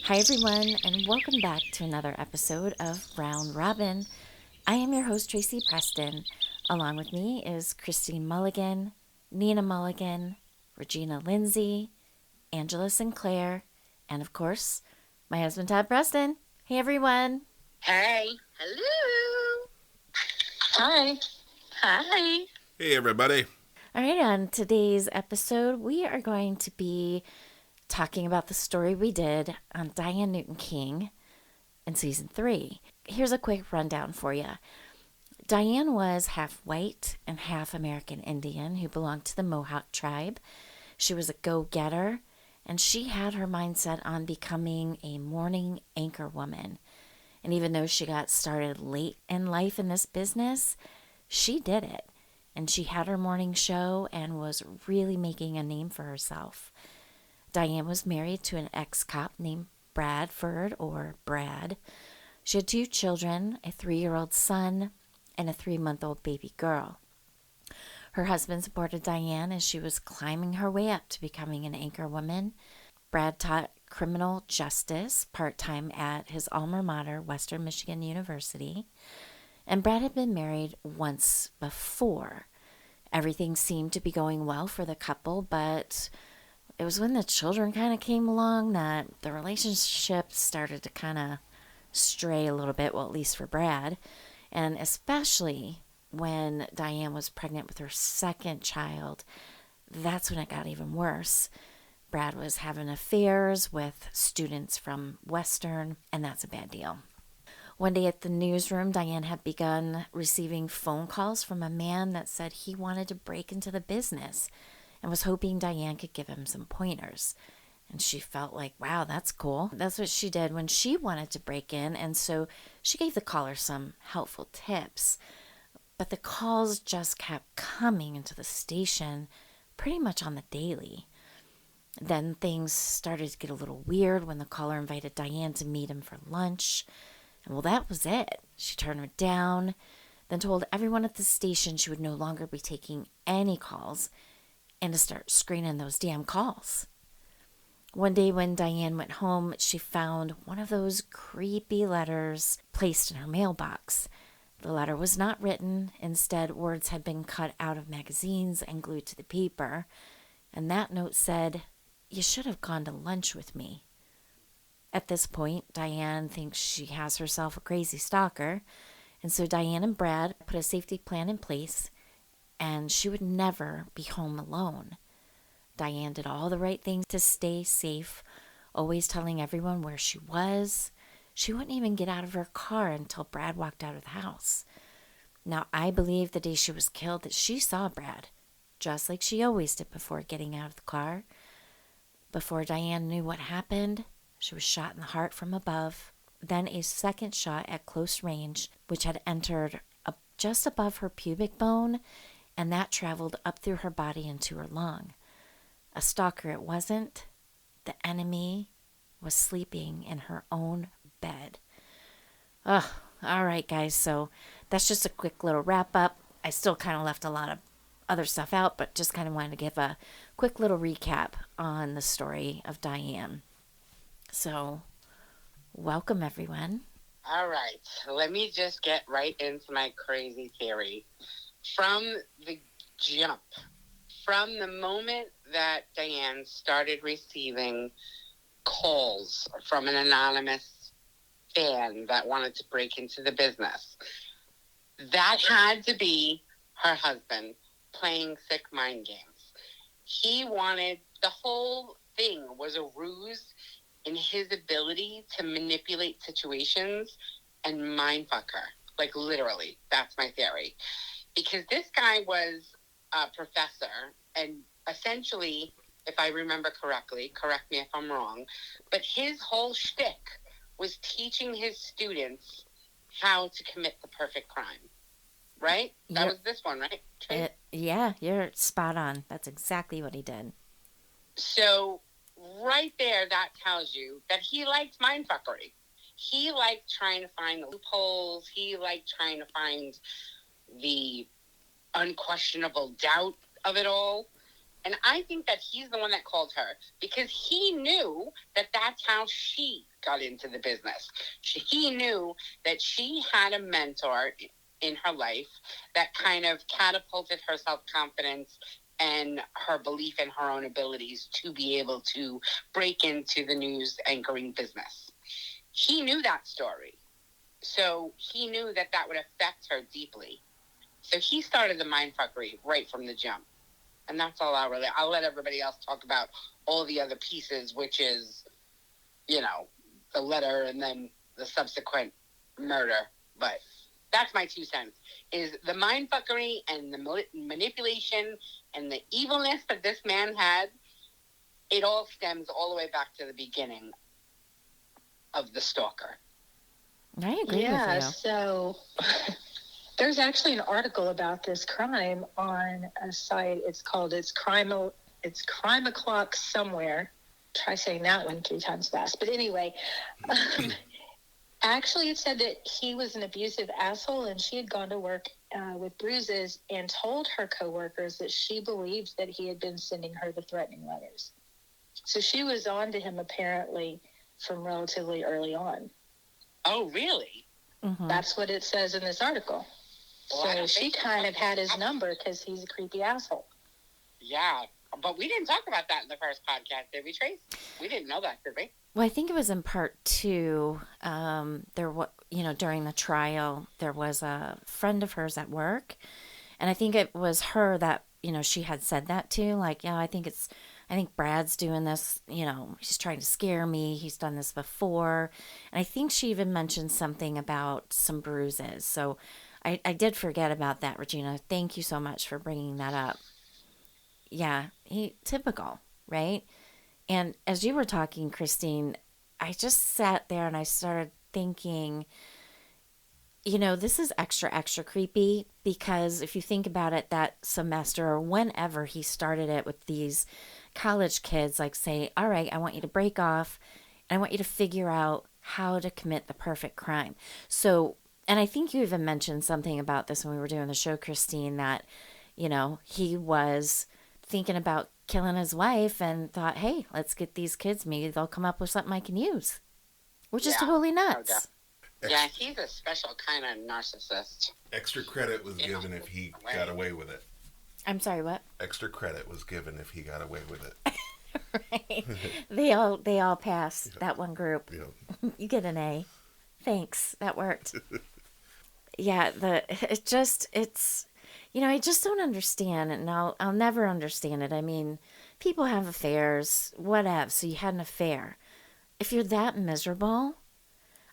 Hi, everyone, and welcome back to another episode of Round Robin. I am your host, Tracy Preston. Along with me is Christine Mulligan, Nina Mulligan, Regina Lindsay, Angela Sinclair, and of course, my husband, Todd Preston. Hey, everyone. Hey. Hello. Hi. Hi. Hey, everybody. All right, on today's episode, we are going to be talking about the story we did on Diane Newton King in season 3. Here's a quick rundown for you. Diane was half white and half American Indian who belonged to the Mohawk tribe. She was a go-getter, and she had her mindset on becoming a morning anchor woman. And even though she got started late in life in this business, she did it. And she had her morning show and was really making a name for herself. Diane was married to an ex-cop named Bradford, or Brad. She had 2 children, a 3-year-old son and a 3-month-old baby girl. Her husband supported Diane as she was climbing her way up to becoming an anchor woman. Brad taught criminal justice part-time at his alma mater, Western Michigan University. And Brad had been married once before. Everything seemed to be going well for the couple, but it was when the children kind of came along that the relationship started to kind of stray a little bit, well, at least for Brad. And especially when Diane was pregnant with her second child, that's when it got even worse. Brad was having affairs with students from Western, and that's a bad deal. One day at the newsroom, Diane had begun receiving phone calls from a man that said he wanted to break into the business and was hoping Diane could give him some pointers. And she felt like, wow, that's cool. That's what she did when she wanted to break in, and so she gave the caller some helpful tips. But the calls just kept coming into the station pretty much on the daily. Then things started to get a little weird when the caller invited Diane to meet him for lunch. And well, that was it. She turned her down, then told everyone at the station she would no longer be taking any calls and to start screening those damn calls. One day when Diane went home, she found one of those creepy letters placed in her mailbox. The letter was not written. Instead, words had been cut out of magazines and glued to the paper. And that note said, "You should have gone to lunch with me." At this point, Diane thinks she has herself a crazy stalker, and so Diane and Brad put a safety plan in place, and she would never be home alone. Diane did all the right things to stay safe, always telling everyone where she was. She wouldn't even get out of her car until Brad walked out of the house. Now, I believe the day she was killed that she saw Brad, just like she always did before getting out of the car. Before Diane knew what happened, she was shot in the heart from above, then a second shot at close range, which had entered just above her pubic bone, and that traveled up through her body into her lung. A stalker it wasn't. The enemy was sleeping in her own bed. Ugh, all right, guys, so that's just a quick little wrap-up. I still kind of left a lot of other stuff out, but just kind of wanted to give a quick little recap on the story of Diane. So, welcome, everyone. All right. Let me just get right into my crazy theory. From the jump, from the moment that Diane started receiving calls from an anonymous fan that wanted to break into the business, that had to be her husband playing sick mind games. He wanted, the whole thing was a ruse in his ability to manipulate situations and mindfuck her. Like, literally, that's my theory. Because this guy was a professor, and essentially, if I remember correctly, correct me if I'm wrong, but his whole shtick was teaching his students how to commit the perfect crime. Right? That was this one, right? Yeah, you're spot on. That's exactly what he did. So, right there, that tells you that he liked mindfuckery. He liked trying to find the loopholes. He liked trying to find the unquestionable doubt of it all. And I think that he's the one that called her because he knew that that's how she got into the business. He knew that she had a mentor in her life that kind of catapulted her self-confidence and her belief in her own abilities to be able to break into the news anchoring business. He knew that story. So he knew that that would affect her deeply. So he started the mindfuckery right from the jump. And that's all I'll let everybody else talk about all the other pieces, which is, the letter and then the subsequent murder. But that's my 2 cents, is the mindfuckery and the manipulation and the evilness that this man had. It all stems all the way back to the beginning of the stalker. I agree with you. So there's actually an article about this crime on a site. It's called It's Crime O'Clock Somewhere. Try saying that one 3 times fast. But anyway, actually it said that he was an abusive asshole and she had gone to work with bruises and told her coworkers that she believed that he had been sending her the threatening letters. So she was on to him apparently from relatively early on. Oh, really? Mm-hmm. That's what it says in this article. Well, so she kind of had his number because he's a creepy asshole. Yeah, but we didn't talk about that in the first podcast, did we, Trace? We didn't know that, did we? Well, I think it was in part 2. There was, during the trial, there was a friend of hers at work, and I think it was her that, she had said that to, like, I think Brad's doing this, he's trying to scare me. He's done this before. And I think she even mentioned something about some bruises. So I did forget about that, Regina. Thank you so much for bringing that up. Yeah, typical, right? And as you were talking, Christine, I just sat there and I started thinking, this is extra, extra creepy because if you think about it, that semester or whenever he started it with these college kids, like say, all right, I want you to break off and I want you to figure out how to commit the perfect crime. So, and I think you even mentioned something about this when we were doing the show, Christine, that, he was thinking about killing his wife and thought, hey, let's get these kids. Maybe they'll come up with something I can use, which is totally nuts. Yeah, he's a special kind of narcissist. Extra credit was given if he got away with it. I'm sorry, what? Extra credit was given if he got away with it. Right. They all passed, that one group. Yeah. You get an A. Thanks. That worked. Yeah, I just don't understand it, and I'll never understand it. I mean, people have affairs, whatever. So you had an affair. If you're that miserable,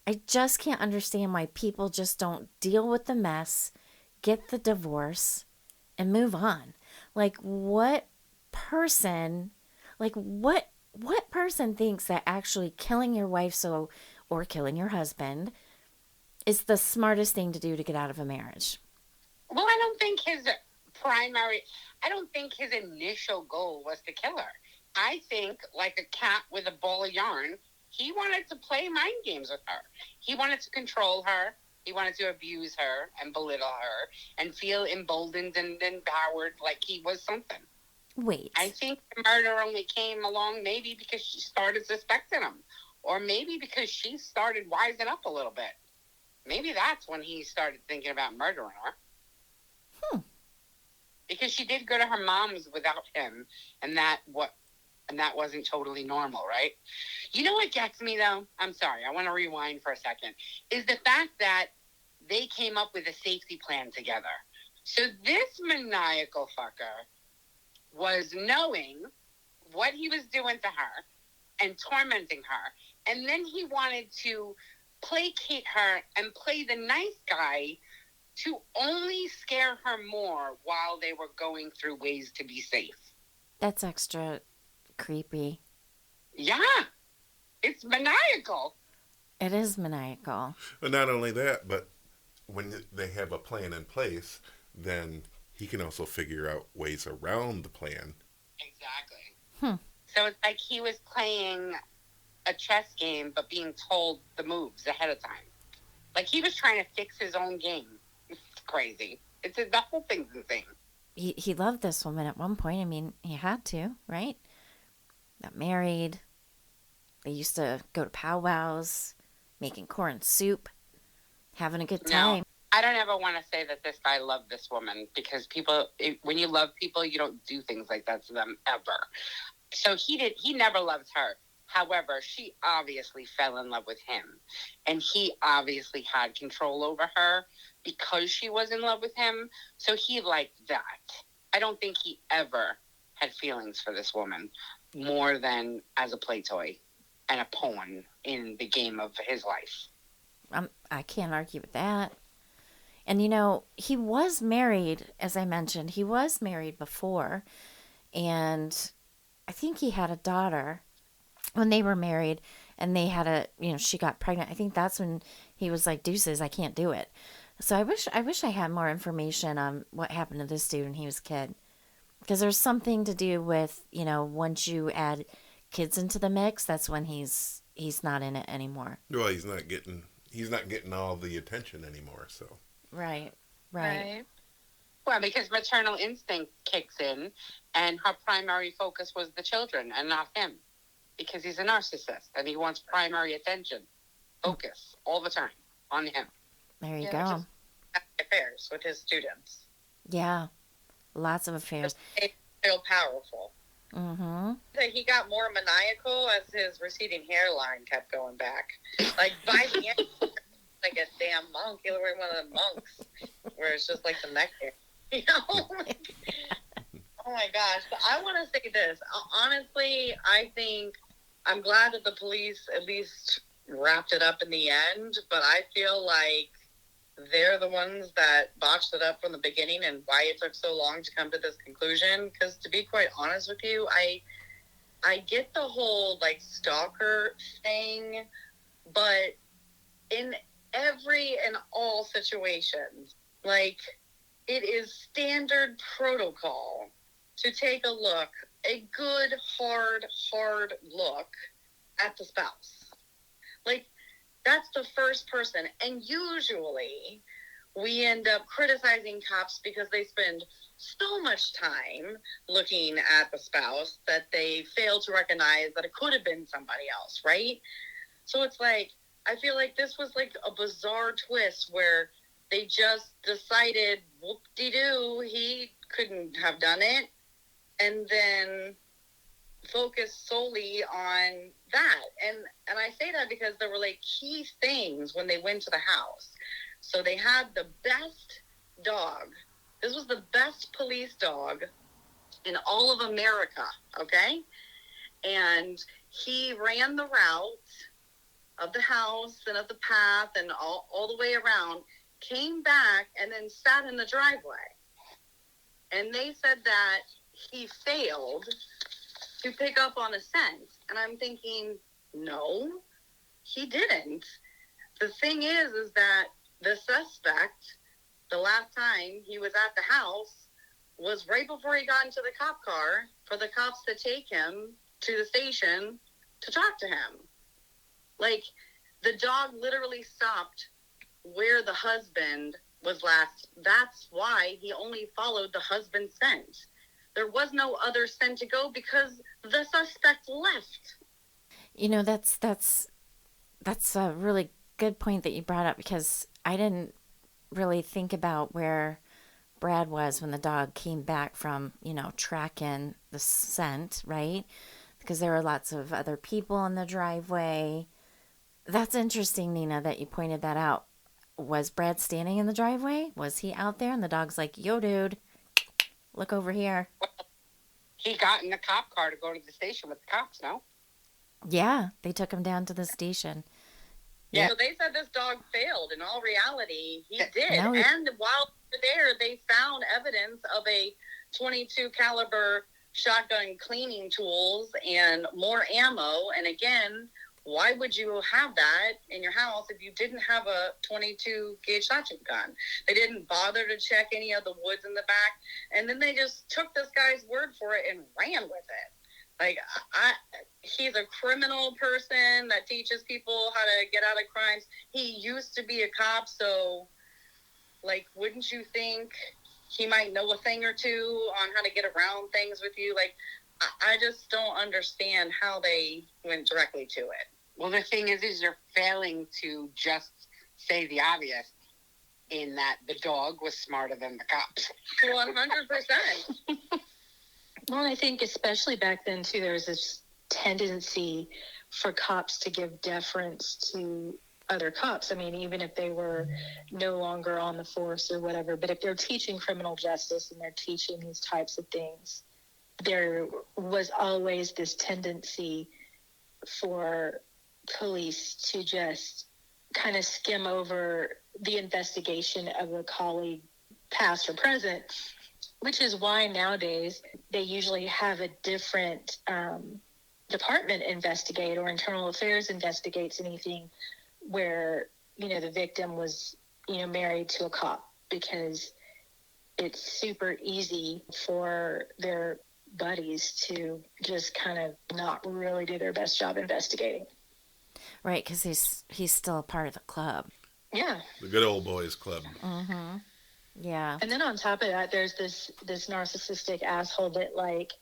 I just can't understand why people just don't deal with the mess, get the divorce, and move on. Like, what person thinks that actually killing your wife or killing your husband is the smartest thing to do to get out of a marriage? Well, I don't think his initial goal was to kill her. I think, like a cat with a ball of yarn, he wanted to play mind games with her. He wanted to control her. He wanted to abuse her and belittle her and feel emboldened and empowered like he was something. Wait. I think the murder only came along maybe because she started suspecting him. Or maybe because she started wising up a little bit. Maybe that's when he started thinking about murdering her. Because she did go to her mom's without him, and that wasn't totally normal, right? You know what gets me, though? I'm sorry, I want to rewind for a second. Is the fact that they came up with a safety plan together. So this maniacal fucker was knowing what he was doing to her and tormenting her. And then he wanted to placate her and play the nice guy to only scare her more while they were going through ways to be safe. That's extra creepy. Yeah. It's maniacal. It is maniacal. But not only that, but when they have a plan in place, then he can also figure out ways around the plan. Exactly. So it's like he was playing a chess game, but being told the moves ahead of time. Like he was trying to fix his own game. It's crazy. The whole thing's insane. he loved this woman at one point. I mean, he had to, right? Got married. They used to go to powwows, making corn soup, having a good No, time. I don't ever want to say that this guy loved this woman, because when you love people, you don't do things like that to them ever. So he never loved her. However, she obviously fell in love with him, and he obviously had control over her because she was in love with him. So he liked that. I don't think he ever had feelings for this woman more than as a play toy and a pawn in the game of his life. I can't argue with that. And you know, he was married, as I mentioned, he was married before. And I think he had a daughter when they were married, and they had she got pregnant. I think that's when he was like, deuces, I can't do it. So I wish I had more information on what happened to this dude when he was a kid. Because there's something to do with, once you add kids into the mix, that's when he's not in it anymore. Well, he's not getting all the attention anymore. So Right. Right. Well, because maternal instinct kicks in, and her primary focus was the children and not him, because he's a narcissist and he wants primary attention, focus all the time on him. There you go. Affairs with his students. Yeah. Lots of affairs. They feel powerful. Mm-hmm. He got more maniacal as his receding hairline kept going back. Like, by the end, like a damn monk. He looked like one of the monks, where it's just like the neck hair. You know? Oh my gosh. But I want to say this. Honestly, I think I'm glad that the police at least wrapped it up in the end, but I feel like they're the ones that botched it up from the beginning, and why it took so long to come to this conclusion. Because to be quite honest with you, I get the whole like stalker thing, but in every and all situations, like, it is standard protocol to take a good, hard look at the spouse. Like, that's the first person. And usually we end up criticizing cops because they spend so much time looking at the spouse that they fail to recognize that it could have been somebody else, right? So it's like, I feel like this was like a bizarre twist where they just decided, whoop-de-doo, he couldn't have done it, and then focus solely on that. And I say that because there were like key things when they went to the house. So they had the best dog. This was the best police dog in all of America, okay? And he ran the route of the house and of the path and all the way around, came back, and then sat in the driveway. And they said that he failed to pick up on a scent. And I'm thinking, no, he didn't. The thing is that the suspect, the last time he was at the house, was right before he got into the cop car for the cops to take him to the station to talk to him. Like, the dog literally stopped where the husband was last. That's why he only followed the husband's scent. There was no other scent to go because the suspect left. You know, that's a really good point that you brought up, because I didn't really think about where Brad was when the dog came back from, tracking the scent, right? Because there were lots of other people in the driveway. That's interesting, Nina, that you pointed that out. Was Brad standing in the driveway? Was he out there? And the dog's like, yo, dude, look over here. He got in the cop car to go to the station with the cops, no? Yeah, they took him down to the station. Yeah, so they said this dog failed. In all reality, he did. No, and while there, they found evidence of a .22 caliber shotgun cleaning tools and more ammo. And again, why would you have that in your house if you didn't have a .22 gauge shotgun gun? They didn't bother to check any of the woods in the back. And then they just took this guy's word for it and ran with it. Like, he's a criminal person that teaches people how to get out of crimes. He used to be a cop, so, like, wouldn't you think he might know a thing or two on how to get around things with you. Like, I just don't understand how they went directly to it. Well, the thing is you're failing to just say the obvious in that the dog was smarter than the cops. 100%. Well, I think especially back then, too, there was this tendency for cops to give deference to other cops. I mean, even if they were no longer on the force or whatever, but if they're teaching criminal justice and they're teaching these types of things, there was always this tendency for police to just kind of skim over the investigation of a colleague, past or present, which is why nowadays they usually have a different department investigate, or internal affairs investigates anything where, the victim was, married to a cop, because it's super easy for their buddies to just kind of not really do their best job investigating. Right, because he's still a part of the club. Yeah. The good old boys club. Mm-hmm. Yeah. And then on top of that, there's this narcissistic asshole that, like,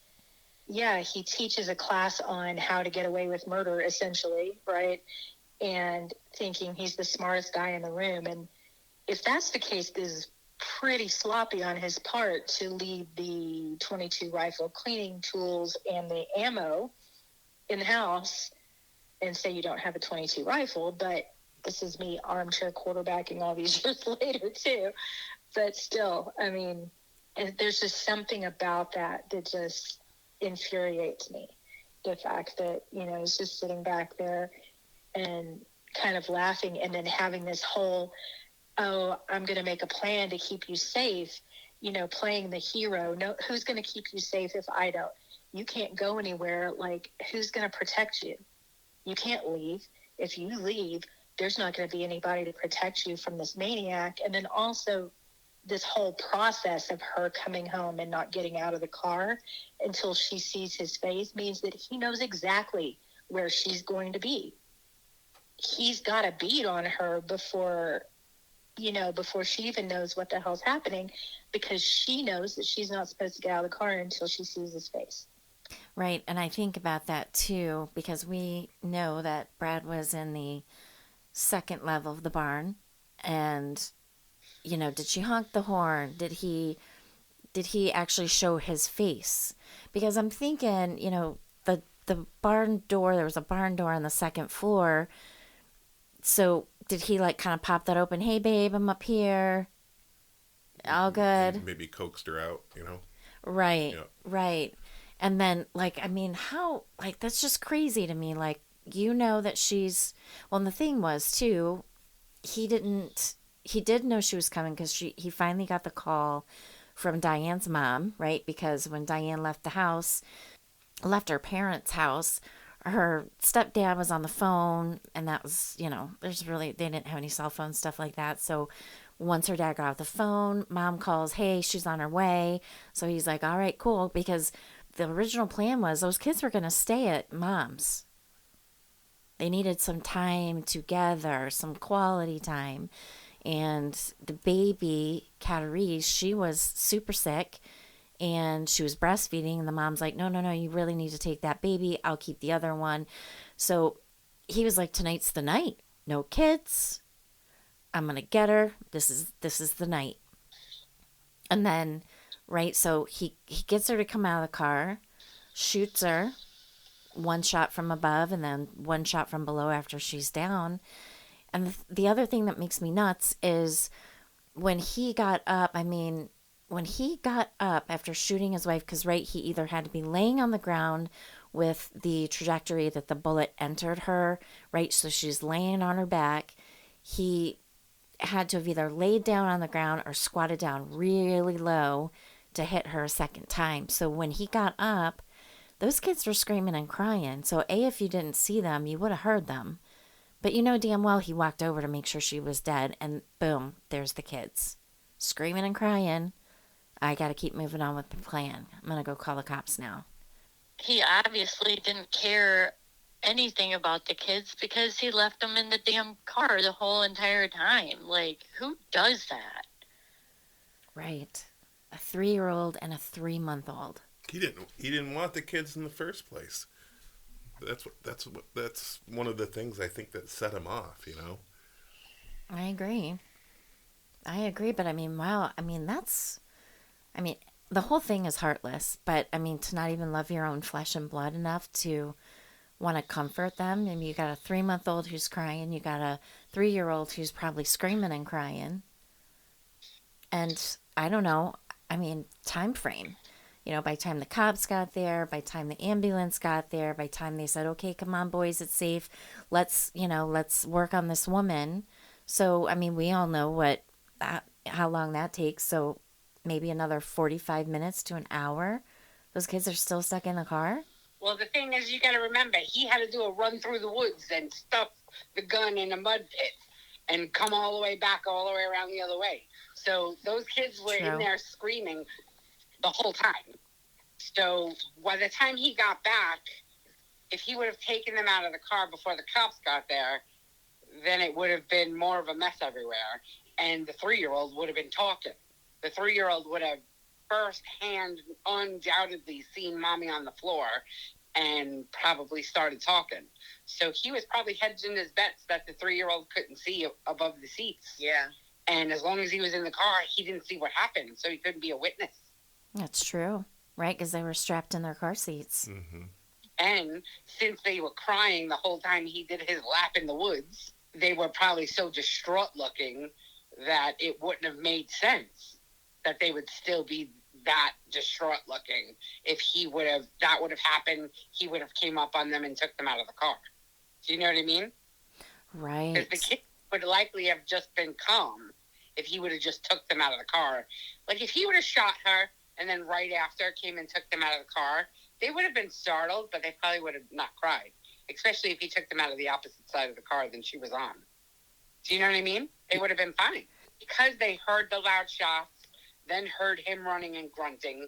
yeah, he teaches a class on how to get away with murder, essentially, right? And thinking he's the smartest guy in the room. And if that's the case, this is pretty sloppy on his part to leave the .22 rifle cleaning tools and the ammo in the house and say you don't have a .22 rifle. But this is me armchair quarterbacking all these years later, too. But still, I mean, there's just something about that just infuriates me. The fact that, he's just sitting back there and kind of laughing, and then having this whole, oh, I'm going to make a plan to keep you safe, playing the hero. No, who's going to keep you safe if I don't? You can't go anywhere. Like, who's going to protect you? You can't leave. If you leave, there's not going to be anybody to protect you from this maniac. And then also, this whole process of her coming home and not getting out of the car until she sees his face means that he knows exactly where she's going to be. He's got a beat on her before she even knows what the hell's happening, because she knows that she's not supposed to get out of the car until she sees his face. Right. And I think about that too, because we know that Brad was in the second level of the barn, and did she honk the horn? Did he actually show his face? Because I'm thinking, the barn door, there was a barn door on the second floor. So did he like kind of pop that open? Hey babe, I'm up here. All good. Maybe coaxed her out, Right. Yeah. Right. And then how, that's just crazy to me. Like, that she's, well, and the thing was too, he did know she was coming, because he finally got the call from Diane's mom, right? Because when Diane left her parents' house, her stepdad was on the phone, and that was, they didn't have any cell phone stuff like that. So once her dad got off the phone, mom calls, hey, she's on her way. So he's like, all right, cool. Because the original plan was those kids were going to stay at mom's. They needed some time together, some quality time. And the baby, Catarese, she was super sick, and she was breastfeeding. And the mom's like, no, you really need to take that baby. I'll keep the other one. So he was like, tonight's the night. No kids. I'm going to get her. This is the night. And then, right, so he gets her to come out of the car, shoots her, one shot from above and then one shot from below after she's down. And the other thing that makes me nuts is when he got up after shooting his wife, because, right, he either had to be laying on the ground with the trajectory that the bullet entered her, right, so she's laying on her back. He had to have either laid down on the ground or squatted down really low to hit her a second time. So when he got up, those kids were screaming and crying. So if you didn't see them, you would have heard them. But damn well he walked over to make sure she was dead, and boom, there's the kids. Screaming and crying. I got to keep moving on with the plan. I'm going to go call the cops now. He obviously didn't care anything about the kids because he left them in the damn car the whole entire time. Like, who does that? Right. a 3-year-old and a 3-month-old. He didn't want the kids in the first place. That's one of the things I think that set him off, you know. I agree. But I mean, wow. I mean, the whole thing is heartless, but I mean, to not even love your own flesh and blood enough to want to comfort them. I mean, you got a 3-month-old who's crying, you got a 3-year-old who's probably screaming and crying. And I don't know, I mean, time frame. You know, by the time the cops got there, by the time the ambulance got there, by the time they said, okay, come on, boys, it's safe. Let's work on this woman. So, I mean, we all know how long that takes. So maybe another 45 minutes to an hour. Those kids are still stuck in the car. Well, the thing is, you got to remember, he had to do a run through the woods and stuff the gun in a mud pit and come all the way back, all the way around the other way. So those kids were in there screaming the whole time. So by the time he got back, if he would have taken them out of the car before the cops got there, then it would have been more of a mess everywhere. And the 3-year-old would have been talking. The 3-year-old would have firsthand undoubtedly seen mommy on the floor and probably started talking. So he was probably hedging his bets that the 3-year-old couldn't see above the seats. Yeah. And as long as he was in the car, he didn't see what happened, so he couldn't be a witness. That's true, right? Because they were strapped in their car seats. Mm-hmm. And since they were crying the whole time he did his lap in the woods, they were probably so distraught looking that it wouldn't have made sense that they would still be that distraught looking. If that would have happened, he would have came up on them and took them out of the car. Do you know what I mean? Right. Because the kid would likely have just been calm if he would have just took them out of the car. Like if he would have shot her and then right after came and took them out of the car, they would have been startled, but they probably would have not cried. Especially if he took them out of the opposite side of the car than she was on. Do you know what I mean? They would have been fine. Because they heard the loud shots, then heard him running and grunting,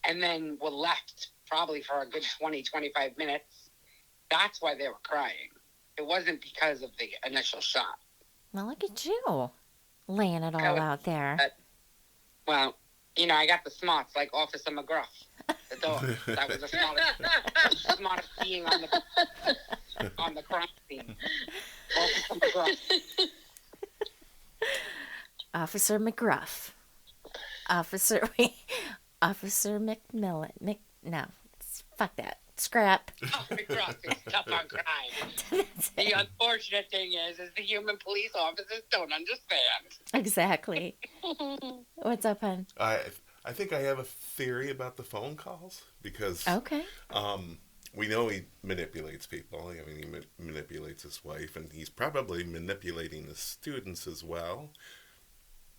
and then were left probably for a good 20, 25 minutes. That's why they were crying. It wasn't because of the initial shot. Well, look at you laying it all out there. Well, you know, I got the smarts like Officer McGruff, the dog. That was the smartest being on the crime scene. Officer McGruff. Officer McGruff. Officer McMillan. No, fuck that. Scrap. Oh, McGruff is tough on crime. The unfortunate thing is the human police officers don't understand. Exactly. What's up, hon? I think I have a theory about the phone calls because okay. We know he manipulates people. I mean, he manipulates his wife, and he's probably manipulating the students as well.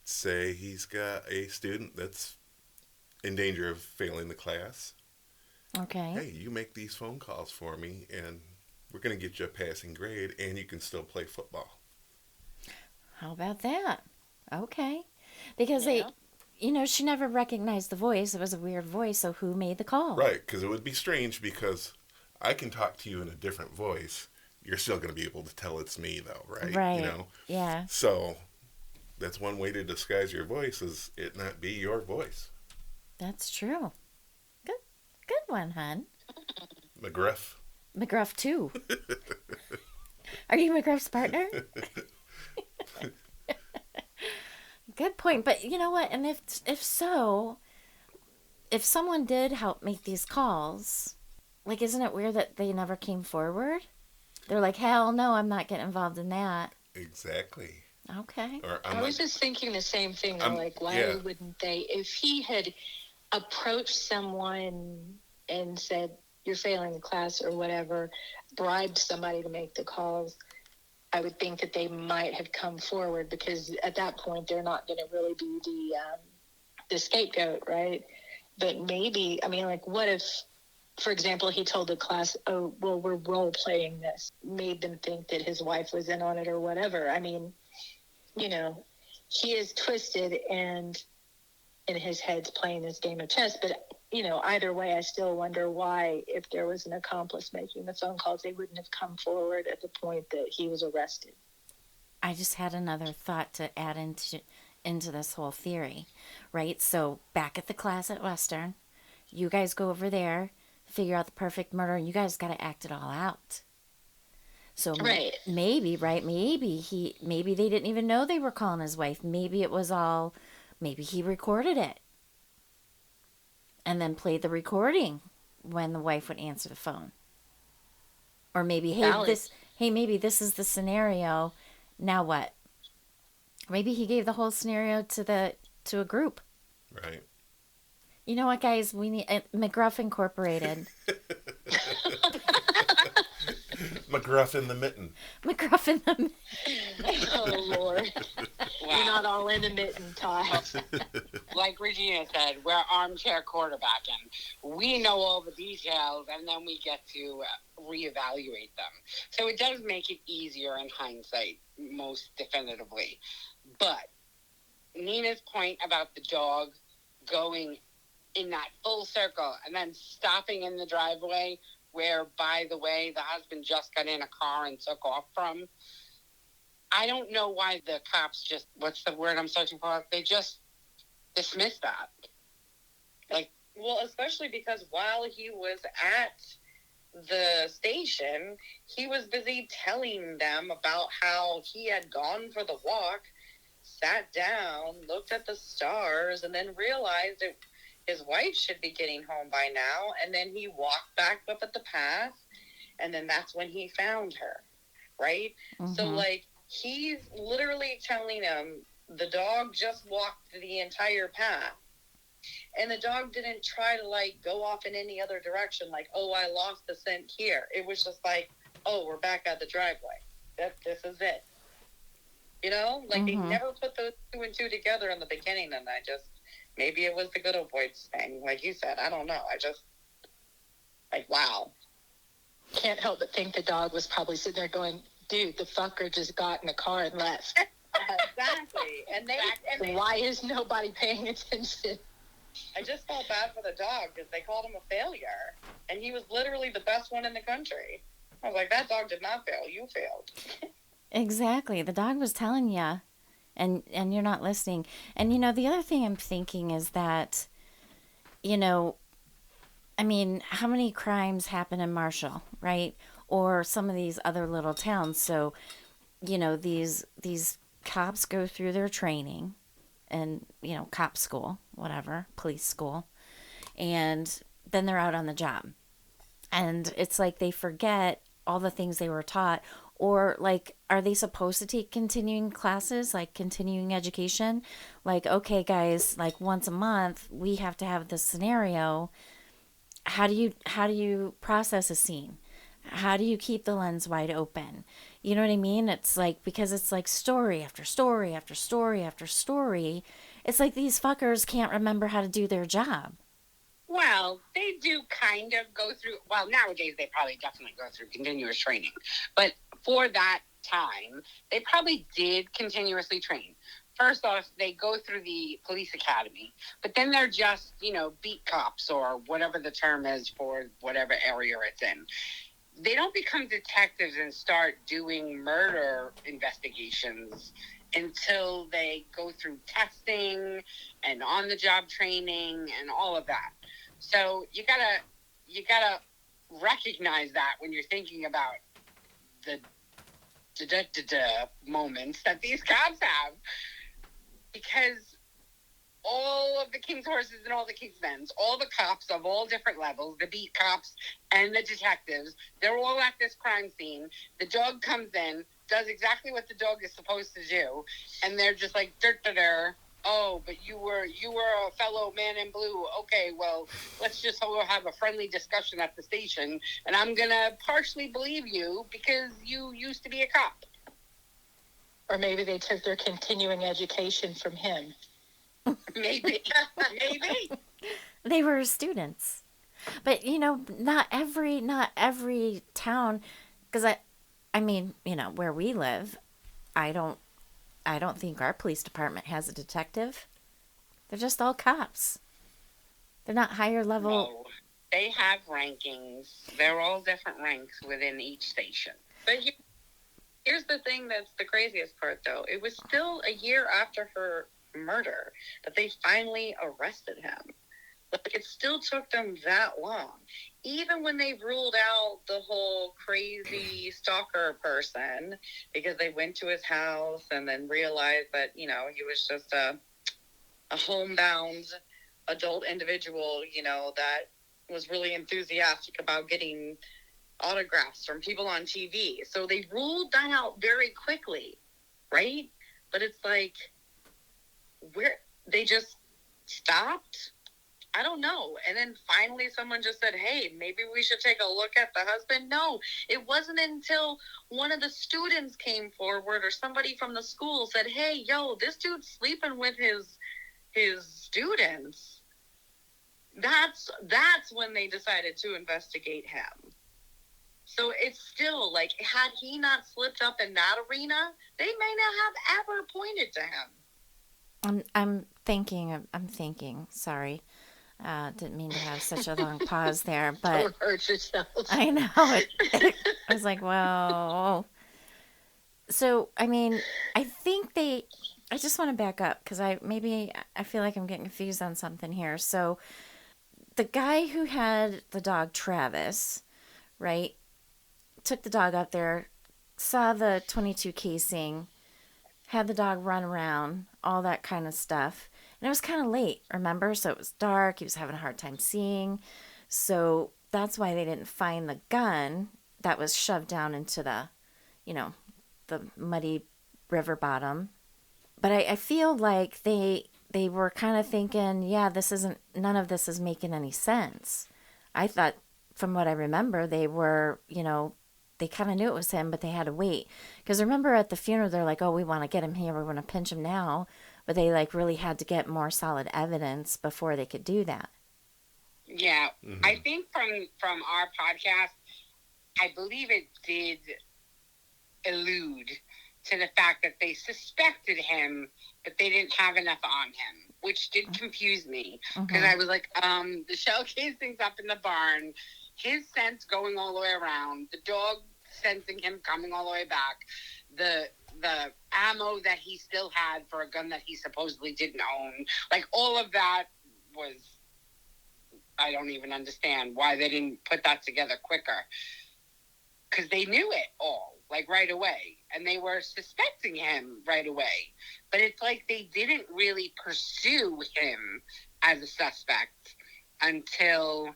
Say he's got a student that's in danger of failing the class. Okay. Hey, you make these phone calls for me, and we're going to get you a passing grade, and you can still play football. How about that? Okay. Because she never recognized the voice. It was a weird voice, so who made the call? Right, because it would be strange because I can talk to you in a different voice. You're still going to be able to tell it's me, though, right? Right. You know? Yeah. So that's one way to disguise your voice is it not be your voice. That's true. Good one, hon. McGruff. McGruff, too. Are you McGruff's partner? Good point. But you know what? And if so, if someone did help make these calls, like, isn't it weird that they never came forward? They're like, hell no, I'm not getting involved in that. Exactly. Okay. I was just thinking the same thing. Like, why wouldn't they? If he had approached someone and said, you're failing the class or whatever, bribed somebody to make the calls, I would think that they might have come forward because at that point they're not going to really be the scapegoat, right? But maybe, I mean, like, what if, for example, he told the class, oh, well, we're role-playing this, made them think that his wife was in on it or whatever. I mean, you know, he is twisted and in his head's playing this game of chess. But, you know, either way, I still wonder why, if there was an accomplice making the phone calls, they wouldn't have come forward at the point that he was arrested. I just had another thought to add into this whole theory, right? So back at the class at Western, you guys go over there, figure out the perfect murder, and you guys got to act it all out. So Right. maybe, right? Maybe they didn't even know they were calling his wife. Maybe it was all, maybe he recorded it and then played the recording when the wife would answer the phone. Or maybe, Valid. maybe this is the scenario. Now what? Maybe he gave the whole scenario to a group. Right. You know what, guys? We need McGruff Incorporated. McGruff in the mitten. McGruff in the. Oh, Lord. We're not all in the mitten, Todd. Like Regina said, we're armchair quarterbacking. We know all the details, and then we get to reevaluate them. So it does make it easier in hindsight, most definitively. But Nina's point about the dog going in that full circle and then stopping in the driveway where, by the way, the husband just got in a car and took off from. I don't know why the cops just, what's the word I'm searching for? They just dismissed that. Like, Well, especially because while he was at the station, he was busy telling them about how he had gone for the walk, sat down, looked at the stars, and then realized that his wife should be getting home by now. And then he walked back up at the path, and then that's when he found her, right? Mm-hmm. So, like, he's literally telling him the dog just walked the entire path. And the dog didn't try to, like, go off in any other direction, like, oh, I lost the scent here. It was just like, oh, we're back at the driveway. This is it. You know? Like, they never put those two and two together in the beginning, and I just, maybe it was the good old boys thing. Like you said, I don't know. I just, like, wow. Can't help but think the dog was probably sitting there going, dude, the fucker just got in the car and left. Exactly. And Why is nobody paying attention? I just felt bad for the dog because they called him a failure. And he was literally the best one in the country. I was like, that dog did not fail. You failed. Exactly. The dog was telling you, and you're not listening. And, you know, the other thing I'm thinking is that, you know, I mean, how many crimes happen in Marshall, right? Or some of these other little towns. So, you know, these cops go through their training and, you know, cop school, whatever, police school, and then they're out on the job. And it's like they forget all the things they were taught. Or, like, are they supposed to take continuing classes, like continuing education? Like, okay, guys, like once a month, we have to have this scenario. How do you process a scene? How do you keep the lens wide open? You know what I mean? It's like, because it's like story after story after story after story. It's like these fuckers can't remember how to do their job. Well, they do kind of go through, well, nowadays they probably definitely go through continuous training. But for that time, they probably did continuously train. First off, they go through the police academy, but then they're just, you know, beat cops or whatever the term is for whatever area it's in. They don't become detectives and start doing murder investigations until they go through testing and on-the-job training and all of that. So you gotta recognize that when you're thinking about the moments that these cops have, because all of the King's horses and all the King's men, all the cops of all different levels, the beat cops and the detectives, they're all at this crime scene. The dog comes in, does exactly what the dog is supposed to do, and they're just like, oh, but you were a fellow man in blue. Okay, well, let's just have a friendly discussion at the station, and I'm gonna partially believe you because you used to be a cop. Or maybe they took their continuing education from him. Maybe. They were students. But, you know, not every town, because I mean, you know, where we live, I don't think our police department has a detective. They're just all cops. They're not higher level. No, they have rankings. They're all different ranks within each station. But here's the thing that's the craziest part, though. It was still a year after her murder that they finally arrested him. Like, it still took them that long. Even when they ruled out the whole crazy stalker person, because they went to his house and then realized that, he was just a homebound adult individual, that was really enthusiastic about getting autographs from people on TV. So they ruled that out very quickly, right? But it's like, where they just stopped. I don't know. And then finally someone just said, hey, maybe we should take a look at the husband. No, it wasn't until one of the students came forward or somebody from the school said, hey, yo, this dude's sleeping with his students. That's when they decided to investigate him. So it's still like, had he not slipped up in that arena, they may not have ever pointed to him. I'm thinking. Sorry. Didn't mean to have such a long pause there, but Don't hurt yourself. I know it. I was like, whoa. So, I mean, I just want to back up because I feel like I'm getting confused on something here. So, the guy who had the dog Travis, right, took the dog up there, saw the .22 casing, had the dog run around, all that kind of stuff. And it was kind of late, remember? So it was dark. He was having a hard time seeing. So that's why they didn't find the gun that was shoved down into the muddy river bottom. But I feel like they were kind of thinking, yeah, none of this is making any sense. I thought, from what I remember, they were, they kind of knew it was him, but they had to wait. Because remember at the funeral, they're like, oh, we want to get him here. We want to pinch him now. But they really had to get more solid evidence before they could do that. Yeah. Mm-hmm. I think from our podcast, I believe it did allude to the fact that they suspected him, but they didn't have enough on him, which did confuse me. Because I was like, the shell casing's up in the barn, his scent going all the way around, the dog sensing him coming all the way back, the ammo that he still had for a gun that he supposedly didn't own. Like, all of that was, I don't even understand why they didn't put that together quicker. Because they knew it all, right away. And they were suspecting him right away. But it's like they didn't really pursue him as a suspect until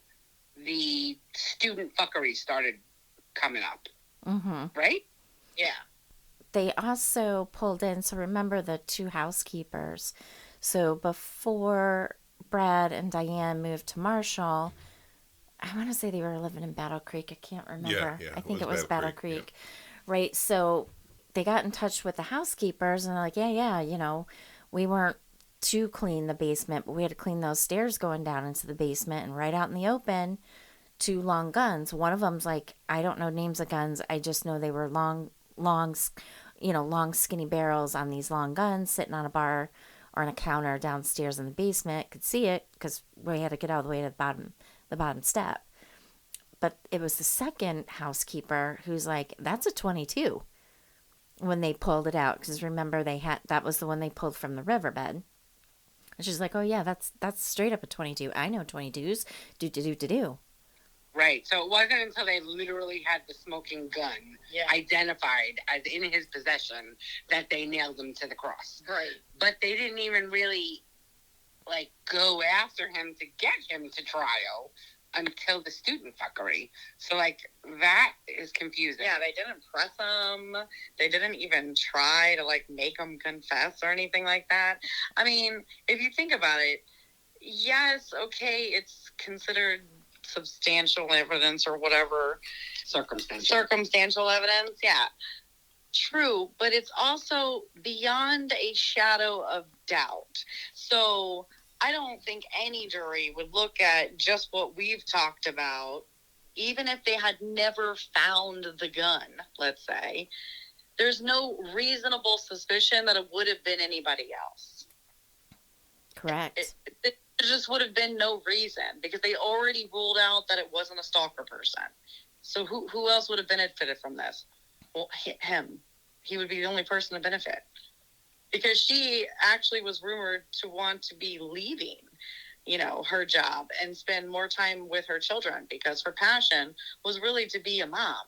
the student fuckery started coming up. Mm-hmm. Right? Yeah. They also pulled in, so remember the two housekeepers. So before Brad and Diane moved to Marshall, I want to say they were living in Battle Creek. I can't remember. Yeah, I think it was Battle Creek. Yeah. Right. So they got in touch with the housekeepers and they're like, yeah, we weren't to clean the basement, but we had to clean those stairs going down into the basement, and right out in the open, two long guns. One of them's like, I don't know names of guns. I just know they were long skinny barrels on these long guns sitting on a bar or on a counter downstairs in the basement. Could see it because we had to get all the way to the bottom step. But it was the second housekeeper who's like, that's a .22 when they pulled it out. Because remember, that was the one they pulled from the riverbed. And she's like, oh yeah, that's straight up a .22. I know .22s. Do. Right. So it wasn't until they literally had the smoking gun identified as in his possession that they nailed him to the cross. Right. But they didn't even really go after him to get him to trial until the student fuckery. So that is confusing. Yeah, they didn't press him. They didn't even try to make him confess or anything like that. I mean, if you think about it, yes, okay, it's considered substantial evidence or whatever. Circumstantial evidence, yeah. True, but it's also beyond a shadow of doubt. So I don't think any jury would look at just what we've talked about, even if they had never found the gun, let's say. There's no reasonable suspicion that it would have been anybody else. Correct. There just would have been no reason because they already ruled out that it wasn't a stalker person. So who else would have benefited from this? Well, him. He would be the only person to benefit. because she actually was rumored to want to be leaving, her job and spend more time with her children because her passion was really to be a mom,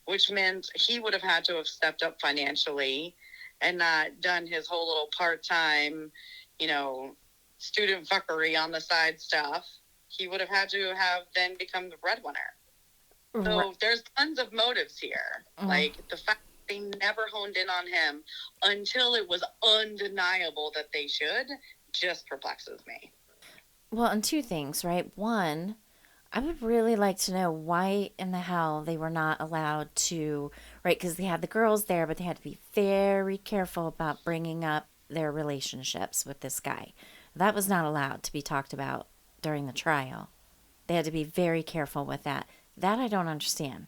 which meant he would have had to have stepped up financially and not done his whole little part-time, student fuckery on the side stuff. He would have had to have then become the breadwinner. So there's tons of motives here. Like the fact they never honed in on him until it was undeniable that they should just perplexes me. Well, and two things, right? One, I would really like to know why in the hell they were not allowed to, right? Because they had the girls there, but they had to be very careful about bringing up their relationships with this guy. That was not allowed to be talked about during the trial. They had to be very careful with that. That I don't understand.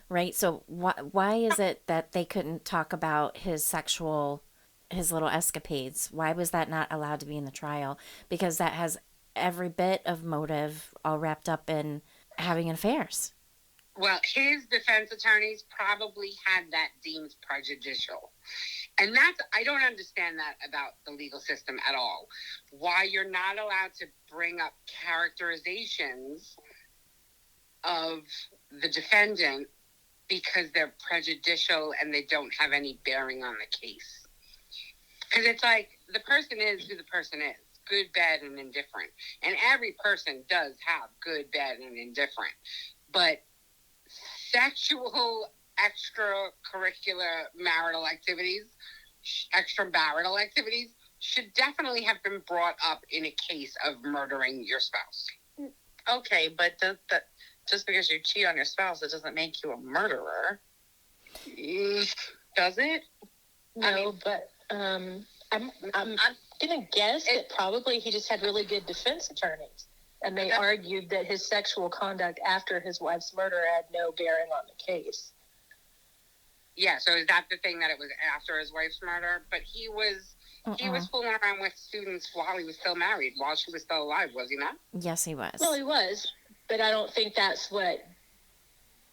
Right? So why is it that they couldn't talk about his little escapades? Why was that not allowed to be in the trial? Because that has every bit of motive all wrapped up in having affairs. Well, his defense attorneys probably had that deemed prejudicial. And I don't understand that about the legal system at all. Why you're not allowed to bring up characterizations of the defendant because they're prejudicial and they don't have any bearing on the case. Because it's like the person is who the person is. Good, bad, and indifferent. And every person does have good, bad, and indifferent. But sexual extracurricular marital activities, extramarital activities, should definitely have been brought up in a case of murdering your spouse. Okay, but just because you cheat on your spouse, it doesn't make you a murderer. Does it? No, but I'm gonna guess that probably he just had really good defense attorneys, and they argued that his sexual conduct after his wife's murder had no bearing on the case. Yeah, so is that the thing, that it was after his wife's murder? But he was fooling around with students while he was still married, while she was still alive, was he not? Yes, he was. Well, he was, but I don't think that's what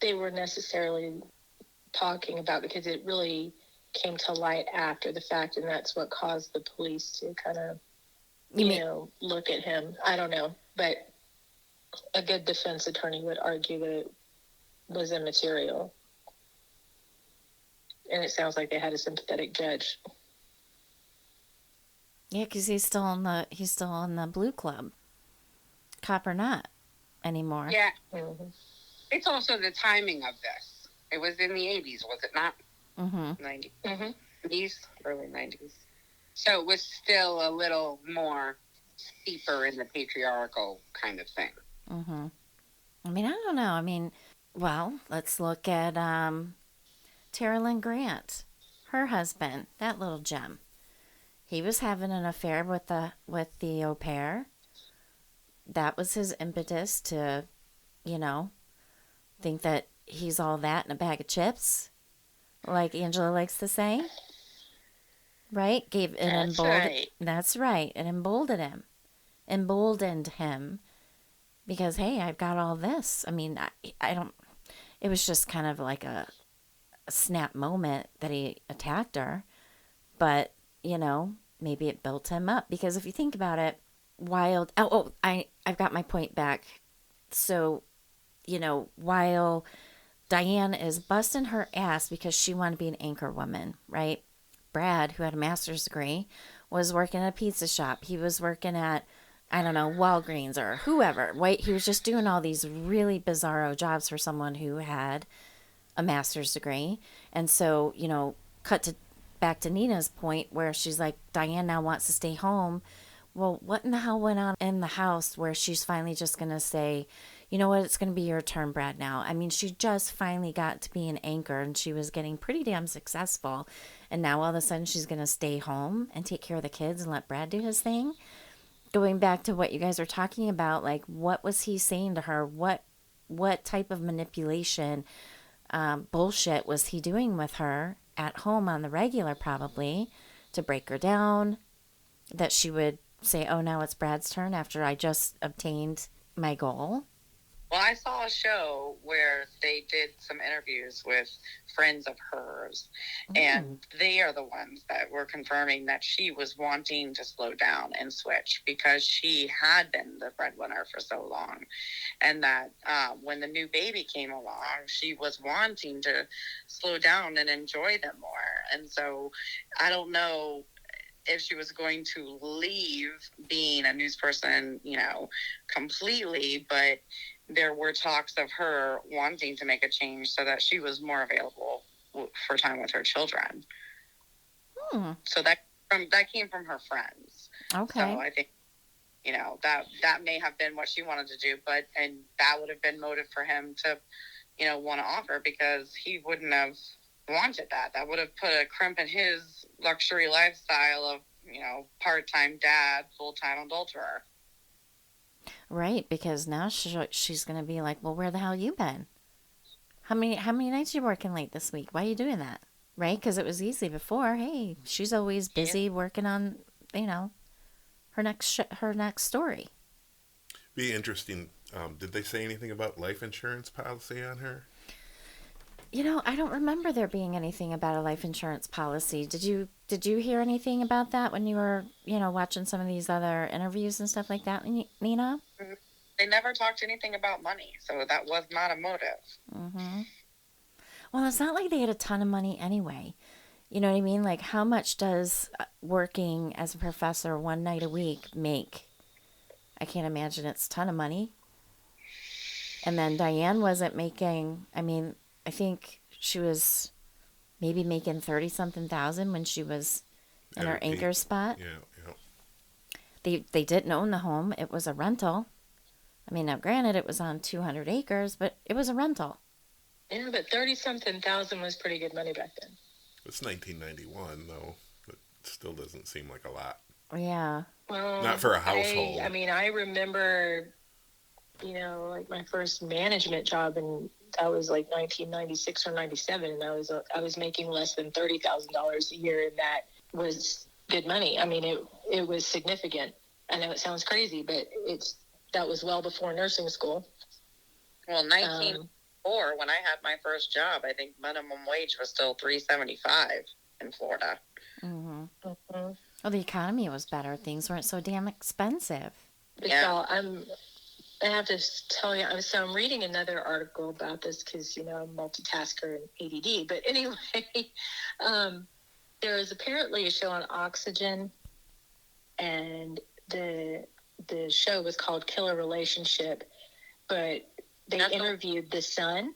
they were necessarily talking about, because it really came to light after the fact, and that's what caused the police to kind of, look at him. I don't know, but a good defense attorney would argue that it was immaterial. And it sounds like they had a sympathetic judge. Yeah, because he's still in the Blue Club, cop or not, anymore. Yeah, It's also the timing of this. It was in the 80s, was it not? 90s, 90s, early 90s. So it was still a little more steeper in the patriarchal kind of thing. I mean, I don't know. Well, let's look at Tara Lynn Grant, her husband, that little gem. He was having an affair with the au pair. That was his impetus to, think that he's all that in a bag of chips, like Angela likes to say. Right? That's right. It emboldened him because, hey, I've got all this. I don't. It was just kind of like a snap moment that he attacked her, but maybe it built him up, because if you think about it, I've got my point back. So, while Diane is busting her ass because she wanted to be an anchor woman, right? Brad, who had a master's degree, was working at a pizza shop. He was working at, I don't know, Walgreens or whoever, right? He was just doing all these really bizarro jobs for someone who had a master's degree. And so, back to Nina's point where she's like, Diane now wants to stay home. Well, what in the hell went on in the house where she's finally just going to say, you know what, it's going to be your turn, Brad, now. She just finally got to be an anchor and she was getting pretty damn successful. And now all of a sudden she's going to stay home and take care of the kids and let Brad do his thing. Going back to what you guys are talking about, like, what was he saying to her? What type of manipulation bullshit was he doing with her at home on the regular, probably, to break her down, that she would say, oh, now it's Brad's turn after I just obtained my goal? Well, I saw a show where they did some interviews with friends of hers, and they are the ones that were confirming that she was wanting to slow down and switch because she had been the breadwinner for so long. And that when the new baby came along, she was wanting to slow down and enjoy them more. And so I don't know if she was going to leave being a news person, completely, but there were talks of her wanting to make a change so that she was more available for time with her children. So that came from her friends. Okay. So I think that may have been what she wanted to do, and that would have been motive for him to want to offer, because he wouldn't have wanted that. That would have put a crimp in his luxury lifestyle of, part-time dad, full-time adulterer. Right, because now she's going to be like, well, where the hell you been? How many nights you working late this week? Why are you doing that? Right? Because it was easy before. Hey, she's always busy working on, her next story. Be interesting. Did they say anything about life insurance policy on her? I don't remember there being anything about a life insurance policy. Did you hear anything about that when you were, watching some of these other interviews and stuff like that, Nina? They never talked anything about money, so that was not a motive. Mm-hmm. Well, it's not like they had a ton of money anyway. You know what I mean? Like, how much does working as a professor one night a week make? I can't imagine it's a ton of money. And then Diane wasn't making, I think she was maybe making 30-something thousand when she was in her anchor spot. Yeah. They didn't own the home. It was a rental. Now granted, it was on 200 acres, but it was a rental. Yeah, but 30-something thousand was pretty good money back then. It's 1991, though. It still doesn't seem like a lot. Yeah. Well, not for a household. I remember, like my first management job, and that was like 1996 or 97, and I was making less than $30,000 a year, and that was good money. It was significant. I know it sounds crazy, but that was well before nursing school. Well, 1994, when I had my first job, I think minimum wage was still $3.75 in Florida. Mm-hmm. Mm-hmm. Well, the economy was better. Things weren't so damn expensive. Yeah. So I have to tell you, I'm reading another article about this because, I'm a multitasker and ADD. But anyway, there is apparently a show on Oxygen, and the show was called Killer Relationship, but they interviewed the son,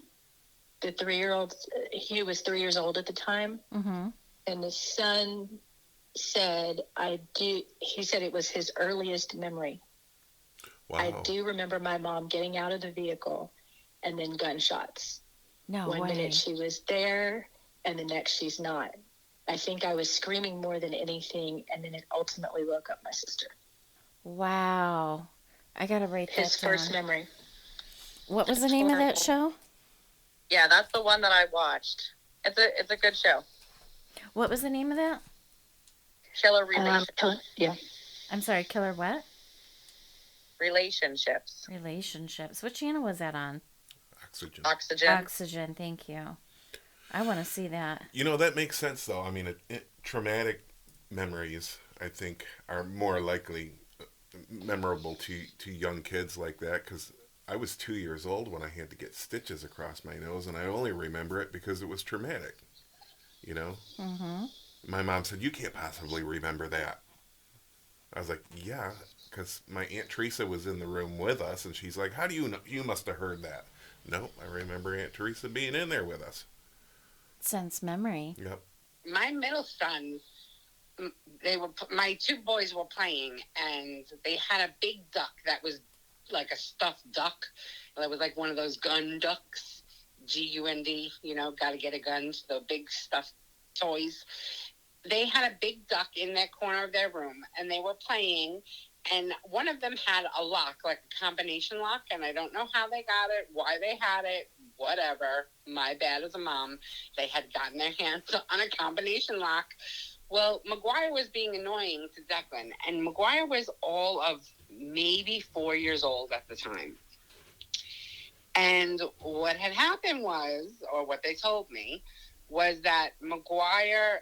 the 3-year-old. He was 3 years old at the time. Mm-hmm. And the son said, he said it was his earliest memory. Wow. I do remember my mom getting out of the vehicle and then gunshots. No way. One minute she was there and the next she's not. I think I was screaming more than anything, and then it ultimately woke up my sister. Wow. I gotta write that down. His first memory. What was the name of that show? Yeah, that's the one that I watched. It's a good show. What was the name of that? Killer Relationships. Yeah. I'm sorry, Killer what? Relationships. What channel was that on? Oxygen. Oxygen, thank you. I want to see that. That makes sense, though. Traumatic memories, I think, are more likely memorable to young kids like that, because I was 2 years old when I had to get stitches across my nose, and I only remember it because it was traumatic. Mm-hmm. My mom said, "You can't possibly remember that." I was like, "Yeah," because my Aunt Teresa was in the room with us, and she's like, "How do you know? You must have heard that." Nope, I remember Aunt Teresa being in there with us. Sense memory. Yep. My middle son, my 2 boys were playing, and they had a big duck that was like a stuffed duck. That was like one of those gun ducks, Gund, got to get a gun, the big stuffed toys. They had a big duck in that corner of their room, and they were playing, and one of them had a lock, like a combination lock, and I don't know how they got it, why they had it, whatever. My bad as a mom. They had gotten their hands on a combination lock. Well, McGuire was being annoying to Declan, and McGuire was all of maybe 4 years old at the time. And what had happened was, or what they told me, was that McGuire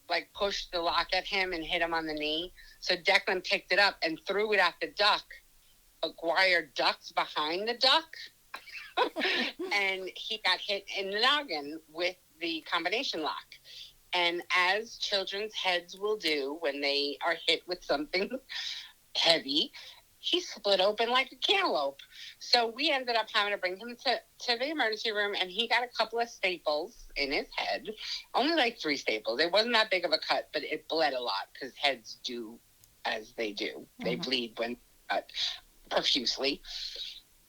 like pushed the lock at him and hit him on the knee. So Declan picked it up and threw it at the duck. McGuire ducked behind the duck and he got hit in the noggin with the combination lock. And as children's heads will do when they are hit with something heavy, he split open like a cantaloupe. So we ended up having to bring him to the emergency room, and he got a couple of staples in his head. Only like 3 staples. It wasn't that big of a cut, but it bled a lot because heads do as they do. They bleed when cut profusely.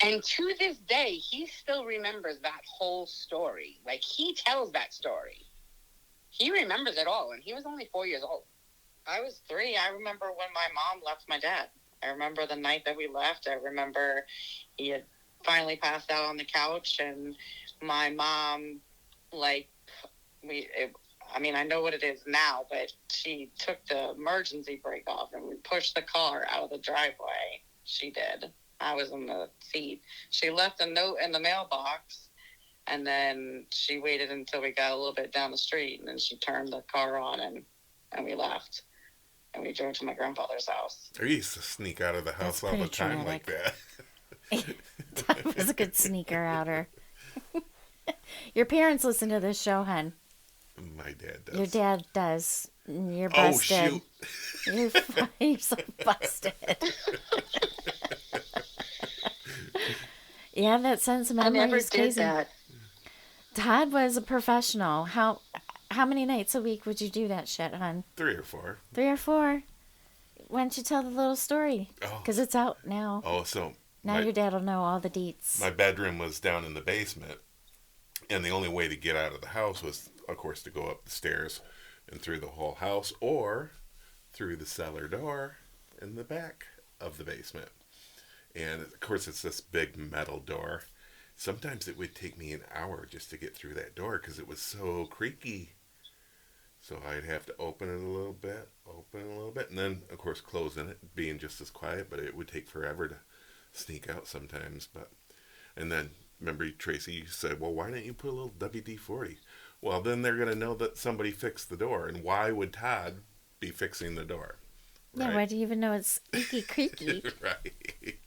And to this day, he still remembers that whole story. Like, he tells that story. He remembers it all, and he was only 4 years old. I was 3. I remember when my mom left my dad. I remember the night that we left. I remember he had finally passed out on the couch, and my mom, like, I know what it is now, but she took the emergency brake off, and we pushed the car out of the driveway. She did. I was in the seat. She left a note in the mailbox, and then she waited until we got a little bit down the street, and then she turned the car on, and we left. And we drove to my grandfather's house. I used to sneak out of the house all the time like that. Todd was a good sneaker outer. Your parents listen to this show, hun. My dad does. Your dad does. You're busted. Oh, shoot. You're so busted. Yeah, that sense of memory I never is did crazy. that. Todd was a professional. How many nights a week would you do that shit, hon? 3 or 4. 3 or 4. Why don't you tell the little story? Oh. Because it's out now. Oh, so Now your dad will know all the deets. my bedroom was down in the basement, and the only way to get out of the house was, of course, to go up the stairs and through the whole house, or through the cellar door in the back of the basement. And of course, it's this big metal door. Sometimes it would take me an hour just to get through that door because it was so creaky. So I'd have to open it a little bit, and then, of course, closing it, being just as quiet, but it would take forever to sneak out sometimes. And then, remember, Tracy said, well, why don't you put a little WD-40? Well, then they're going to know that somebody fixed the door, and why would Todd be fixing the door? Yeah, Right? why do you even know it's icky creaky? Right.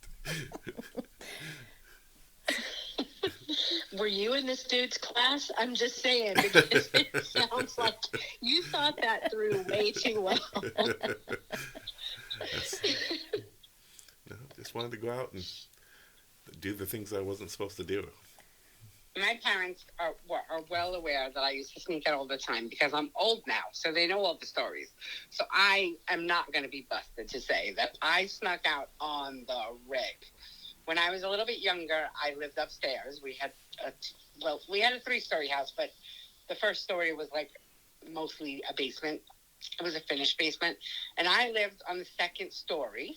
Were you in this dude's class? I'm just saying, because it sounds like you thought that through way too well. No, just wanted to go out and do the things I wasn't supposed to do. My parents are well aware that I used to sneak out all the time because I'm old now, so they know all the stories. So I am not going to be busted to say that I snuck out on the reg. When I was a little bit younger, I lived upstairs. We had a 3-story house, but the first story was like mostly a basement. It was a finished basement. And I lived on the 2nd story.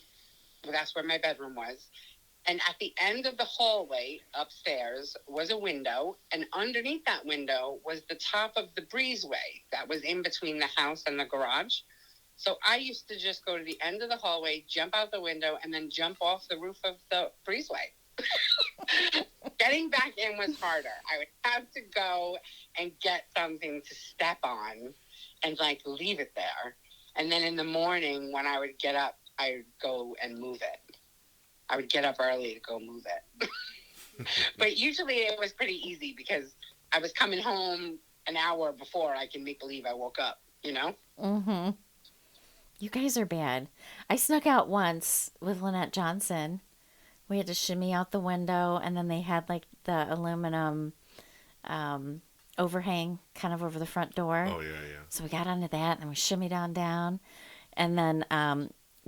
That's where my bedroom was. And at the end of the hallway upstairs was a window. And underneath that window was the top of the breezeway that was in between the house and the garage. So I used to just go to the end of the hallway, jump out the window, and then jump off the roof of the breezeway. Getting back in was harder. I would have to go and get something to step on and, like, leave it there. And then in the morning when I would get up, I would go and move it. I would get up early to go move it. But usually it was pretty easy because I was coming home an hour before I can make believe I woke up, you know? Mm-hmm. You guys are bad. I snuck out once with Lynette Johnson. We had to shimmy out the window, and then they had like the aluminum overhang kind of over the front door. Oh, yeah. So we got onto that, and we shimmied on down. And then,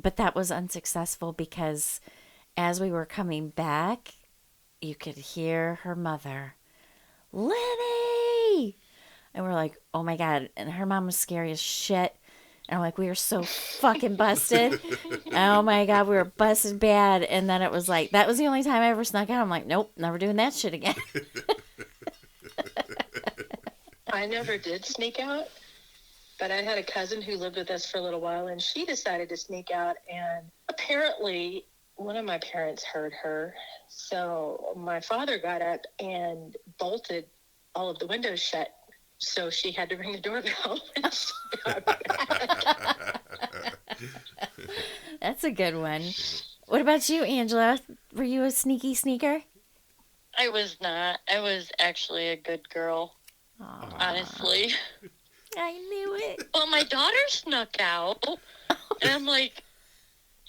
but that was unsuccessful because as we were coming back, you could hear her mother, Lenny! And we're like, oh my God. And her mom was scary as shit. And I'm like, we are so fucking busted. Oh my God, we were busted bad. And then it was like, that was the only time I ever snuck out. I'm like, nope, never doing that shit again. I never did sneak out, but I had a cousin who lived with us for a little while, and she decided to sneak out. And apparently, one of my parents heard her. So my father got up and bolted all of the windows shut. So she had to ring the doorbell. And she got back. That's a good one. What about you, Angela? Were you a sneaky sneaker? I was not. I was actually a good girl, Aw, honestly. I knew it. Well, my daughter snuck out, and I'm like,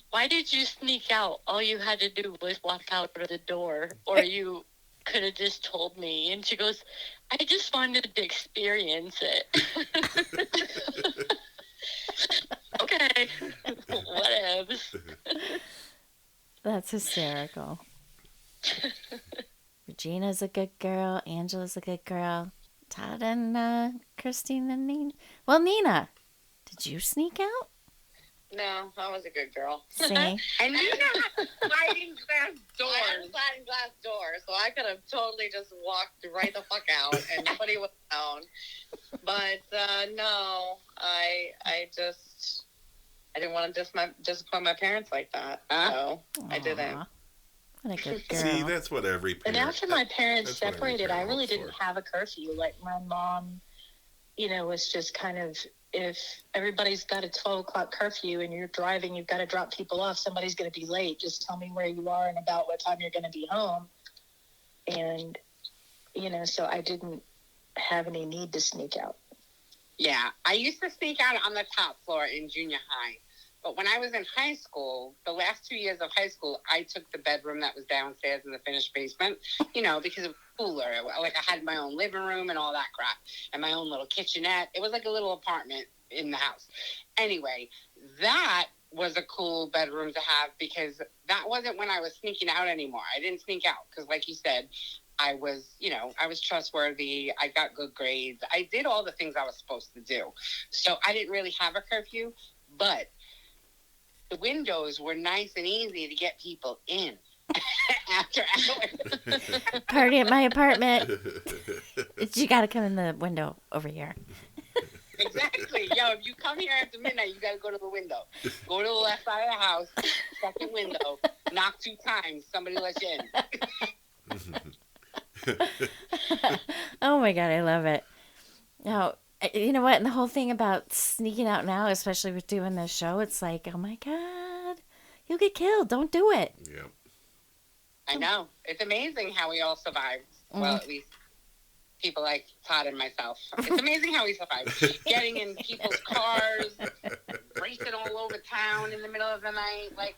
why did you sneak out? All you had to do was walk out of the door, or you could have just told me. And she goes, I just wanted to experience it. Okay, whatevs. That's hysterical. Regina's a good girl. Angela's a good girl. Todd and Christine and Nina. Well, Nina, did you sneak out? No, I was a good girl. See? And you know, sliding glass I had a doors. sliding glass door, so I could have totally just walked right the fuck out and nobody would have known. But no, I didn't want to disappoint my parents like that, so I didn't. Aw, what a good girl. See, that's what every parent. And after my parents that's what every separated, I parent really hopes didn't for. have a curfew. Like my mom, was just kind of, if everybody's got a 12 o'clock curfew and you're driving, you've got to drop people off. Somebody's going to be late. Just tell me where you are and about what time you're going to be home. And, so I didn't have any need to sneak out. Yeah, I used to sneak out on the top floor in junior high. But when I was in high school, the last 2 years of high school, I took the bedroom that was downstairs in the finished basement, because it was cooler. Like I had my own living room and all that crap and my own little kitchenette. It was like a little apartment in the house. Anyway, that was a cool bedroom to have because that wasn't when I was sneaking out anymore. I didn't sneak out because like you said, I was trustworthy. I got good grades. I did all the things I was supposed to do. So I didn't really have a curfew, but the windows were nice and easy to get people in after hours. Party at my apartment. You got to come in the window over here. Exactly. Yo, if you come here after midnight, you got to go to the window. Go to the left side of the house, second window, knock 2 times. Somebody let you in. Oh my God, I love it. Now, you know what? And the whole thing about sneaking out now, especially with doing this show, it's like, oh my God, you'll get killed. Don't do it. Yep. I know. It's amazing how we all survived. Well, at least people like Todd and myself. It's amazing how we survived. Getting in people's cars, racing all over town in the middle of the night. Like,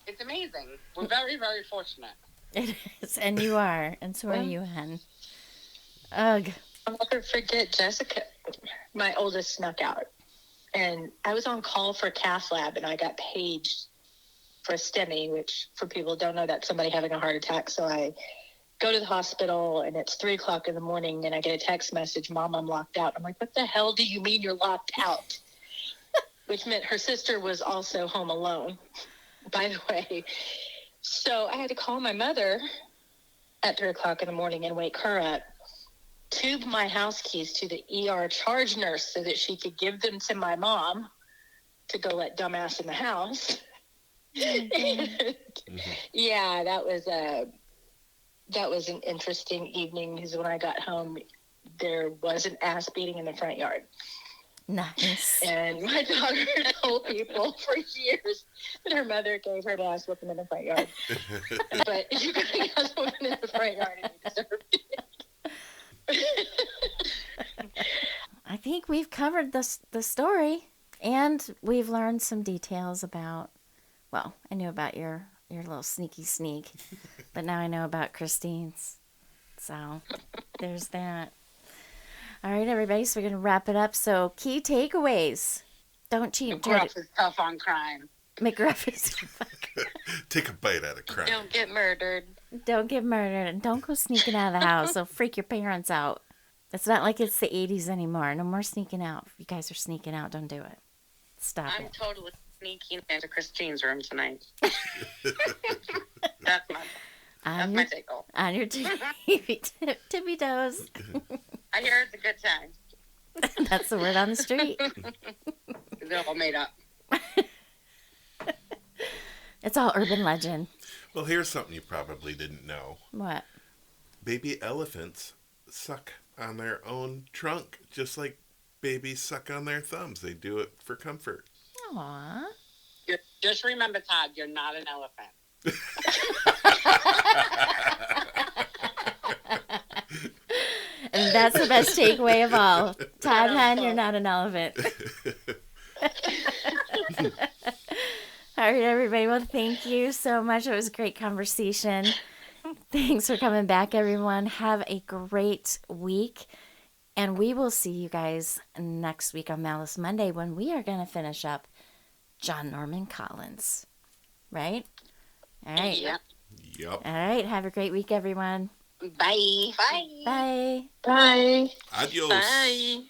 it's amazing. We're very, very fortunate. It is. And you are. And so are you, Hen. Ugh. I'll never forget Jessica, my oldest, snuck out. And I was on call for cath lab, and I got paged for a STEMI, which for people who don't know, that's somebody having a heart attack. So I go to the hospital, and it's 3 o'clock in the morning, and I get a text message, Mom, I'm locked out. I'm like, what the hell do you mean you're locked out? Which meant her sister was also home alone, by the way. So I had to call my mother at 3 o'clock in the morning and wake her up, tube my house keys to the ER charge nurse so that she could give them to my mom to go let dumbass in the house. Yeah, that was an interesting evening because when I got home, there was an ass beating in the front yard. Nice. And my daughter told people for years that her mother gave her an ass whooping in the front yard. But if you got an ass whooping in the front yard, you deserved it. I think we've covered the story, and we've learned some details about, well, I knew about your little sneaky sneak, but now I know about Christine's. So there's that. All right, everybody, so we're going to wrap it up. So key takeaways. Don't cheat. McGruff is tough on crime. McGruff is Take a bite out of crime. Don't get murdered. Don't get murdered, and don't go sneaking out of the house. They'll freak your parents out. It's not like it's the 80s anymore. No more sneaking out. If you guys are sneaking out, don't do it. Stop I'm it. totally sneaking into Christine's room tonight. That's my tickle. On your tippy toes. I hear it's a good time. That's the word on the street. They're all made up. It's all urban legend. Well, here's something you probably didn't know. What? Baby elephants suck on their own trunk, just like babies suck on their thumbs. They do it for comfort. Aw. Just remember, Todd, you're not an elephant. And that's the best takeaway of all. Todd Hen, you're not an elephant. All right, everybody. Well, thank you so much. It was a great conversation. Thanks for coming back, everyone. Have a great week. And we will see you guys next week on Malice Monday when we are going to finish up John Norman Collins. Right? All right. Yep. Yep. All right. Have a great week, everyone. Bye. Bye. Bye. Bye. Adios. Bye.